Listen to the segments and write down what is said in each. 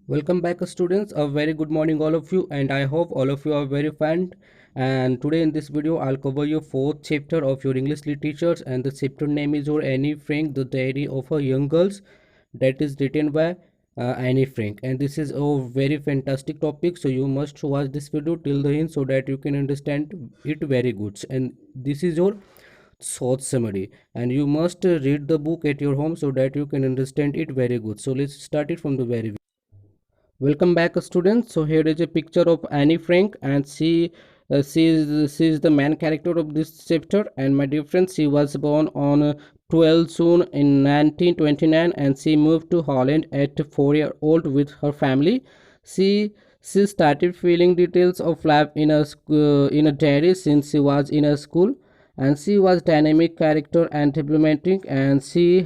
Welcome back, students. A very good morning, all of you, and I hope all of you are very fine. And today in this video, I'll cover your fourth chapter of your English literatures, and the chapter name is your Annie Frank, The Diary of a Young Girls, that is written by Annie Frank. And this is a very fantastic topic, so you must watch this video till the end so that you can understand it very good. And this is your short summary, and you must read the book at your home so that you can understand it very good. So let's start it from the very. Welcome back, students. So here is a picture of Annie Frank, and she is the main character of this chapter. And my dear friends, she was born on 12 June in 1929, and she moved to Holland at 4 year old with her family. She started feeling details of life in a diary since she was in a school, and she was dynamic character and diplomatic, and she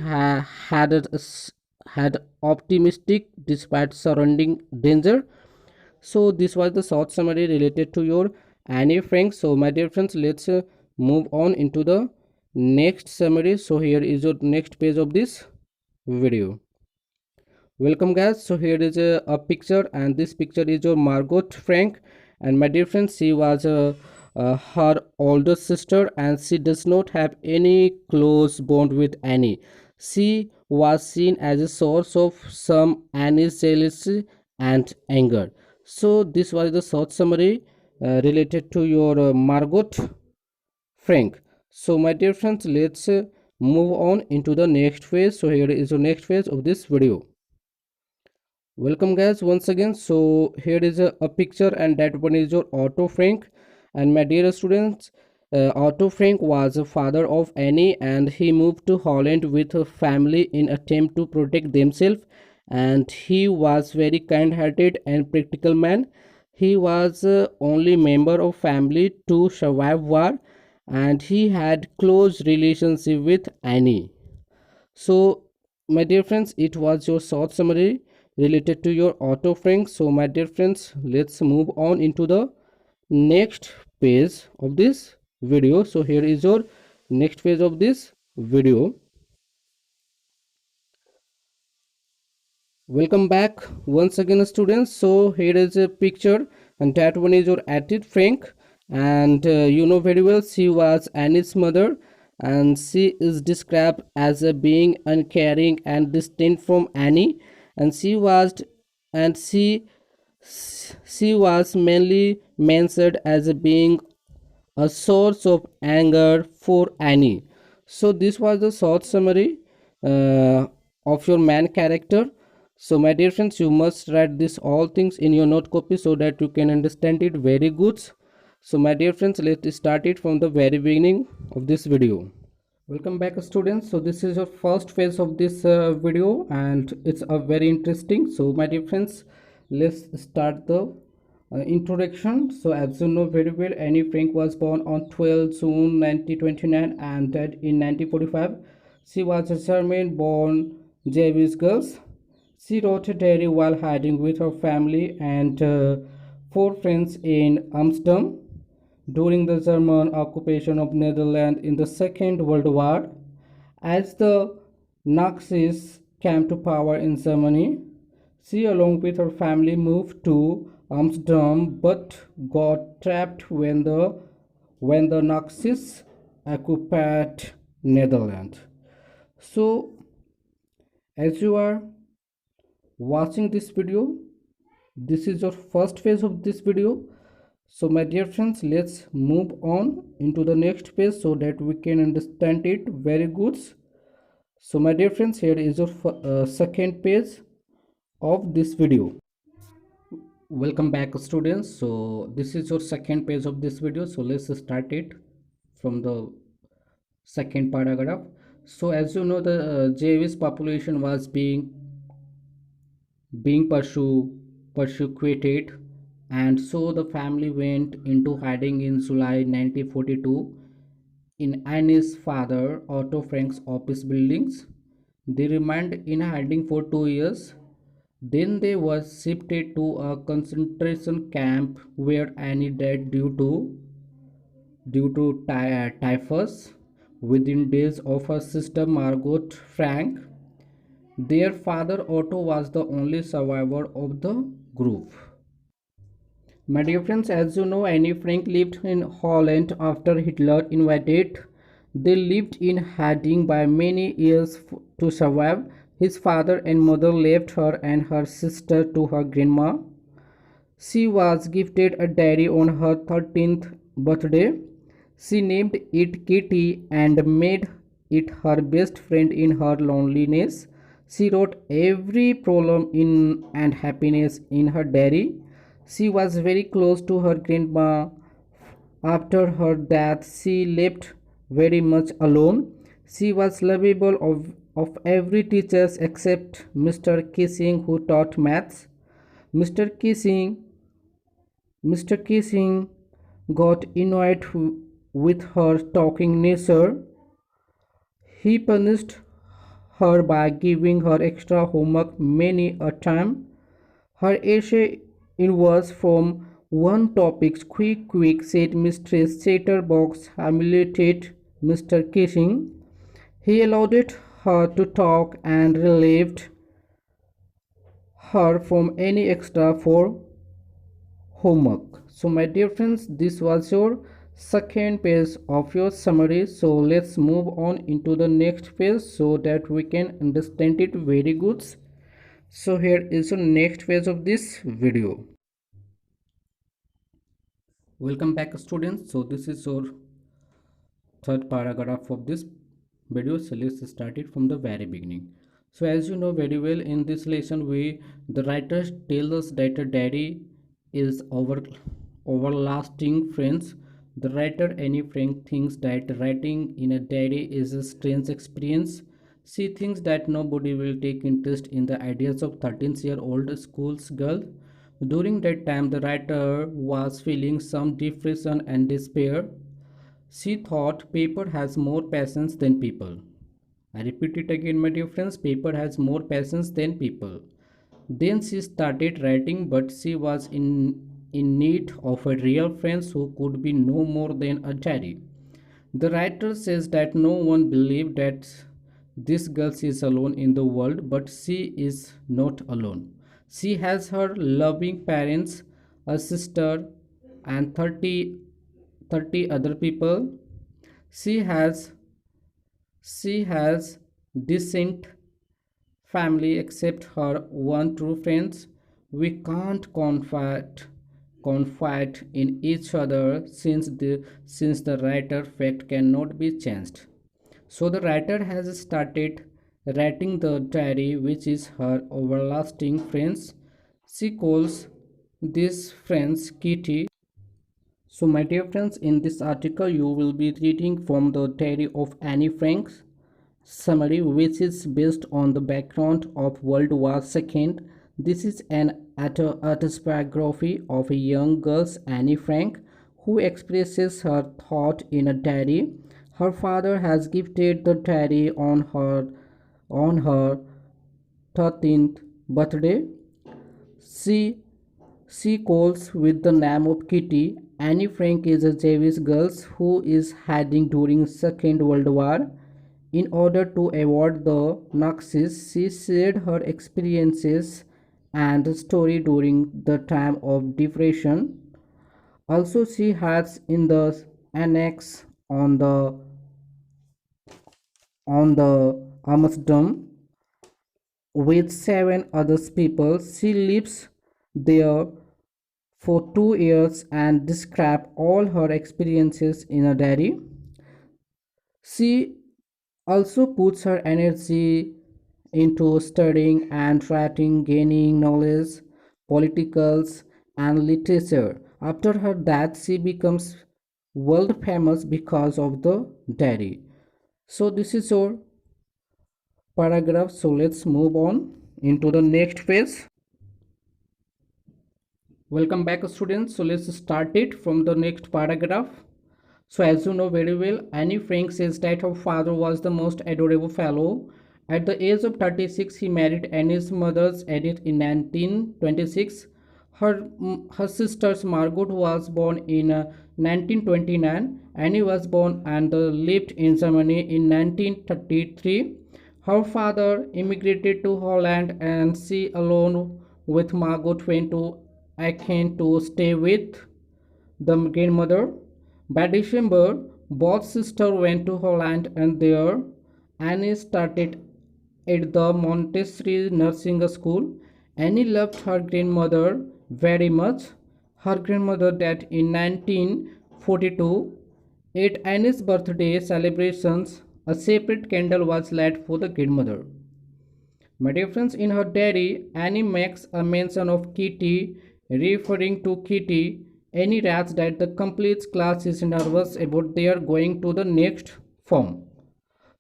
had optimistic despite surrounding danger. So this was the short summary related to your Annie Frank. So my dear friends, let's move on into the next summary. So here is your next page of this video. Welcome guys. So here is a picture, and this picture is your Margot Frank. And my dear friends, she was her older sister, and she does not have any close bond with Annie. She was seen as a source of some Annie's jealousy and anger. So this was the short summary related to your Margot Frank. So my dear friends, let's move on into the next phase. So here is the next phase of this video. Welcome guys once again. So here is a picture, and that one is your Otto Frank. And my dear students, Otto Frank was the father of Annie, and he moved to Holland with her family in attempt to protect themselves. And he was very kind-hearted and practical man. He was only member of family to survive war, and he had close relationship with Annie. So my dear friends, it was your short summary related to your Otto Frank. So my dear friends, let's move on into the next page of this video. So here is your next page of this video. Welcome back once again, students. So here is a picture, and that one is your Attid Frank. And you know very well, she was Annie's mother, and she is described as a being uncaring and distant from Annie. And and she was mainly mentioned as a being a source of anger for Annie. So this was the short summary of your main character. So my dear friends, you must write this all things in your note copy so that you can understand it very good. So my dear friends, let's start it from the very beginning of this video. Welcome back, students. So this is your first phase of this video, and it's a very interesting. So my dear friends, let's start the introduction. So as you know very well, Annie Frank was born on 12 June 1929 and died in 1945. She was a German born Jewish girl. She wrote a diary while hiding with her family and four friends in Amsterdam during the German occupation of Netherlands in the Second World War. As the Nazis came to power in Germany, she along with her family moved to Amsterdam but got trapped when the Nazis occupied Netherlands. So as you are watching this video, this is your first phase of this video. So my dear friends, let's move on into the next page so that we can understand it very good. So my dear friends, here is your second page of this video. Welcome back, students. So this is your second page of this video. So let's start it from the second paragraph. So as you know, the Jewish population was being persecuted, and so the family went into hiding in July 1942 in Annie's father Otto Frank's office buildings. They remained in hiding for 2 years. Then they were shifted to a concentration camp where Annie died due to typhus within days of her sister Margot Frank. Their father Otto was the only survivor of the group. My dear friends, as you know, Anne Frank lived in Holland after Hitler invaded. They lived in hiding by many years to survive. His father and mother left her and her sister to her grandma. She was gifted a diary on her 13th birthday. She named it Kitty and made it her best friend in her loneliness. She wrote every problem in and happiness in her diary. She was very close to her grandma. After her death, she left very much alone. She was lovable of every teacher except Mr. Kissing who taught maths. Mr. Kissing Mr. Kissing got annoyed with her talking nature. He punished her by giving her extra homework many a time. Her essay inverse from one topic quick, said Mistress Chatterbox humiliated Mr. Kissing. He allowed her to talk and relieved her from any extra for homework. So my dear friends, this was your second page of your summary. So let's move on into the next page so that we can understand it very good. So here is the next page of this video. Welcome back students. So this is your third paragraph of this video. So let's start it from the very beginning. So as you know very well, in this lesson the writer tells us that a diary is our everlasting friends. The writer Anne Frank thinks that writing in a diary is a strange experience. She thinks that nobody will take interest in the ideas of 13-year-old school's girl. During that time, the writer was feeling some depression and despair. She thought paper has more patience than people. I repeat it again, my dear friends, paper has more patience than people. Then she started writing, but she was in need of a real friend who could be no more than a diary. The writer says that no one believed that this girl is alone in the world, but she is not alone. She has her loving parents, a sister, and 30 other people. She has she has decent family except her one true friends. We can't confide in each other since the writer fact cannot be changed. So the writer has started writing the diary which is her everlasting friends. She calls these friends Kitty. So my dear friends, in this article you will be reading from the diary of Anne Frank's summary, which is based on the background of World War II. This is an autobiography of a young girl, Anne Frank, who expresses her thought in a diary. Her father has gifted the diary on her 13th birthday. She she calls with the name of Kitty. Anne Frank is a Jewish girl who is hiding during Second World War. In order to avoid the Nazis, she shared her experiences and story during the time of depression. Also, she has in the annex on the Amsterdam with 7 other people. She lives there for 2 years and describes all her experiences in a diary. She also puts her energy into studying and writing, gaining knowledge, politicals, and literature. After her death, she becomes world famous because of the diary. So this is your paragraph. So let's move on into the next phase. Welcome back students. So let's start it from the next paragraph. So as you know very well, Anne Frank says that her father was the most adorable fellow. At the age of 36, he married Annie's mother's Edith in 1926. Her sisters Margot was born in 1929. Annie was born and lived in Germany in 1933. Her father immigrated to Holland and she alone with Margot went to Aachen to stay with the grandmother. By December, both sisters went to Holland and there Annie started at the Montessori nursing school. Annie loved her grandmother very much. Her grandmother died in 1942. At Annie's birthday celebrations, a separate candle was lit for the grandmother. My dear friends, in her diary, Annie makes a mention of Kitty, referring to Kitty. Annie writes that the complete class is nervous about their going to the next form.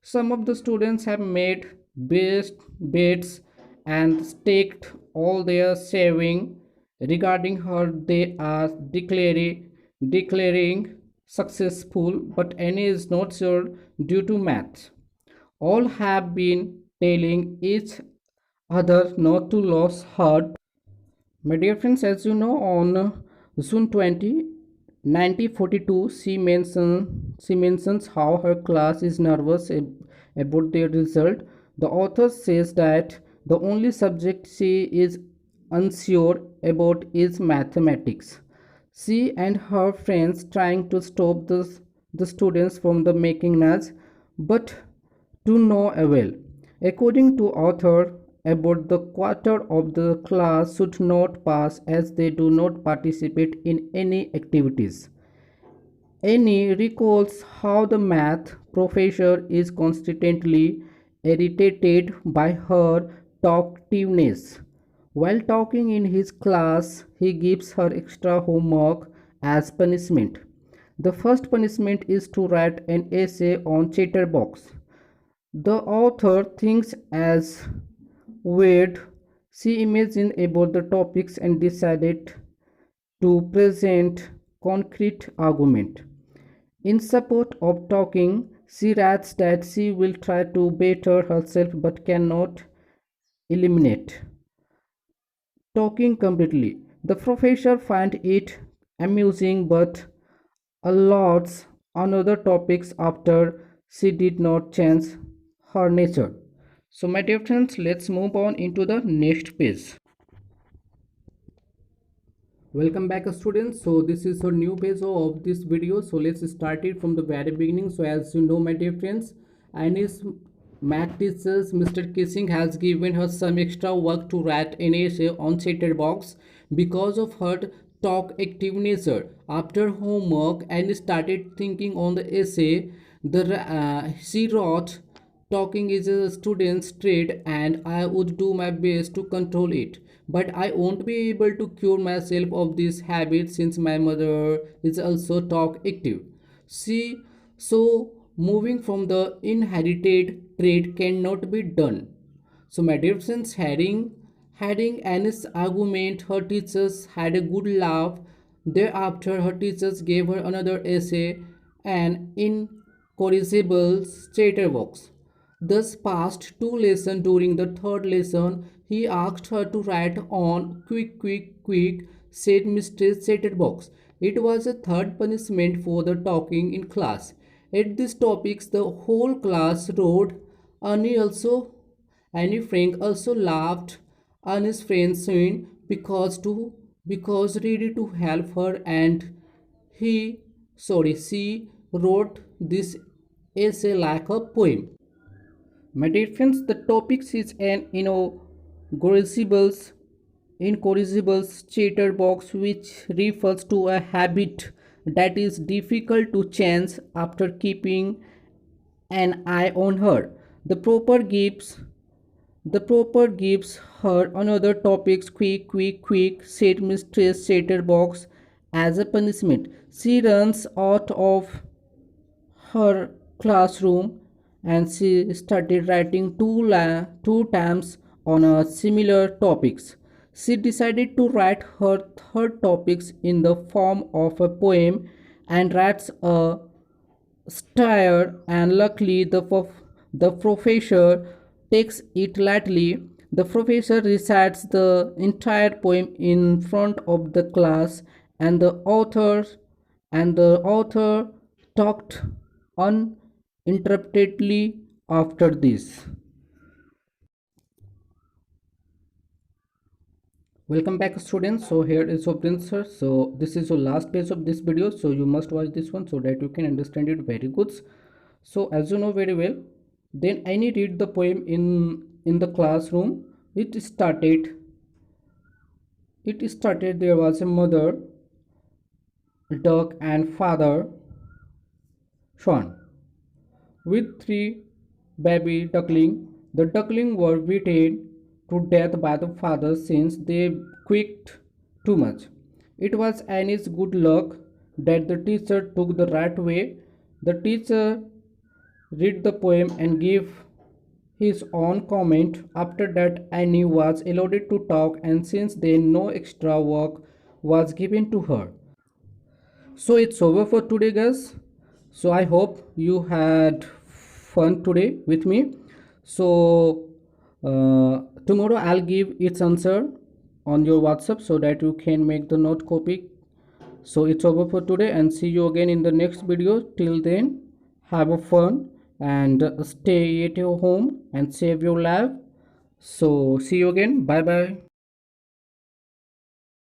Some of the students have made best bets and staked all their saving regarding her. They are declaring successful, but Annie is not sure due to math. All have been telling each other not to lose heart. My dear friends, as you know, on June 20, 1942, she mentions how her class is nervous about their result. The author says that the only subject she is unsure about is mathematics. She and her friends trying to stop the students from the making noise, but to no avail. According to author, about the quarter of the class should not pass as they do not participate in any activities. Annie recalls how the math professor is constantly irritated by her talkativeness. While talking in his class, he gives her extra homework as punishment. The first punishment is to write an essay on Chatterbox. The author thinks as weird. She imagined about the topics and decided to present concrete argument. In support of talking, she writes that she will try to better herself but cannot eliminate talking completely. The professor finds it amusing but allows another topics after she did not change her nature. So my dear friends, let's move on into the next page. Welcome back students. So this is a new page of this video. So let's start it from the very beginning. So as you know, my dear friends, Annie's math teacher Mr. Kissing has given her some extra work to write an essay on Chatterbox because of her talk active nature. After homework, Annie started thinking on the essay. She wrote, talking is a student's trade and I would do my best to control it. But I won't be able to cure myself of this habit since my mother is also talk active. See, so moving from the inherited trait cannot be done. So my dear friends, hearing Annie's argument, her teachers had a good laugh. Thereafter, her teachers gave her another essay, an incorrigible chatterbox. Thus passed two lessons. During the third lesson, he asked her to write on quick, said Mistress Chatterbox. It was a third punishment for the talking in class. At these topics, the whole class wrote. Annie also Annie Frank also laughed. Annie's friends soon because ready to help her and she wrote this essay like a poem. My dear friends, the topic is an incorrigible chatterbox which refers to a habit that is difficult to change after keeping an eye on her. The proper gives her another topics quick, said Mistress Chatterbox as a punishment. She runs out of her classroom and she started writing two times on a similar topics. She decided to write her third topics in the form of a poem and writes a style, and luckily the professor takes it lightly. The professor recites the entire poem in front of the class and the author talked uninterruptedly after this. Welcome back students. So here is your prince sir. So this is your last page of this video, so you must watch this one so that you can understand it very good. So as you know very well, then Annie read the poem in the classroom. It started there was a mother duck and father swan with three baby duckling. The duckling were beaten to death by the father since they quaked too much. It was Annie's good luck that the teacher took the right way. The teacher read the poem and gave his own comment. After that, Annie was allowed to talk, and since then, no extra work was given to her. So it's over for today, guys. So I hope you had fun today with me. So tomorrow I'll give its answer on your WhatsApp so that you can make the note copy. So it's over for today, and see you again in the next video. Till then, have a fun and stay at your home and save your life. So see you again. Bye bye.